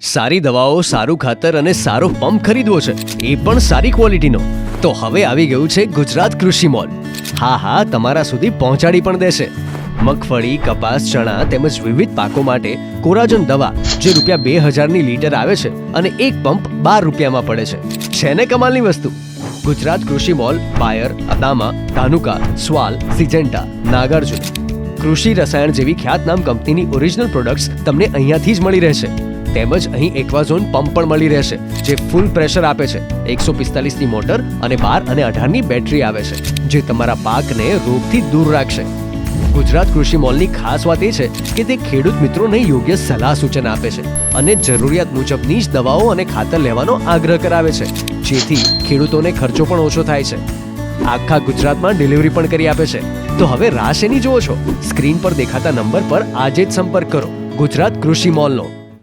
સારી દવાઓ, સારું ખાતર અને સારો પંપ ખરીદવો છે, એ પણ સારી ક્વોલિટીનો? તો હવે આવી ગયું છે ગુજરાત કૃષિ મોલ. હા, તમારા સુધી પહોંચાડી પણ દેશે. મગફળી, કપાસ, ચણા તેમજ વિવિધ પાકો માટે કોરાજન દવા જે ₹2000ની લીટર આવે છે અને એક પંપ ₹12 પડે છે ને કમાલની વસ્તુ? ગુજરાત કૃષિ મોલ, બાયર, અદામા, ધાનુકા, સ્વાલ, સિજેન્ટા, નાગાર્જુન કૃષિ રસાયણ જેવી ખ્યાતનામ કંપનીની ઓરિજિનલ પ્રોડક્ટ્સ તમને અહીંયાથી જ મળી રહેશે. તેમજ અહીં એક્વાઝોન પંપ પણ મળી રહેશે જે ફૂલ પ્રેશર આપે છે. 145ની મોટર અને 12 અને 18ની બેટરી આવે છે જે તમારા પાકને રોગથી દૂર રાખશે. ગુજરાત કૃષિ મોલની ખાસ વાત એ છે કે તે ખેડૂત મિત્રોને યોગ્ય સલાહ સૂચન આપે છે અને જરૂરિયાત મુજબની જ દવાઓ અને ખાતર લેવાનો આગ્રહ કરાવે છે, જેથી ખેડૂતોને ખર્ચો પણ ઓછો થાય છે. આખા ગુજરાતમાં ડિલિવરી પણ કરી આપે છે. તો હવે રાહ શેની જુઓ છો? સ્ક્રીન પર દેખાતા નંબર પર આજે જ સંપર્ક કરો ગુજરાત કૃષિ મોલનો.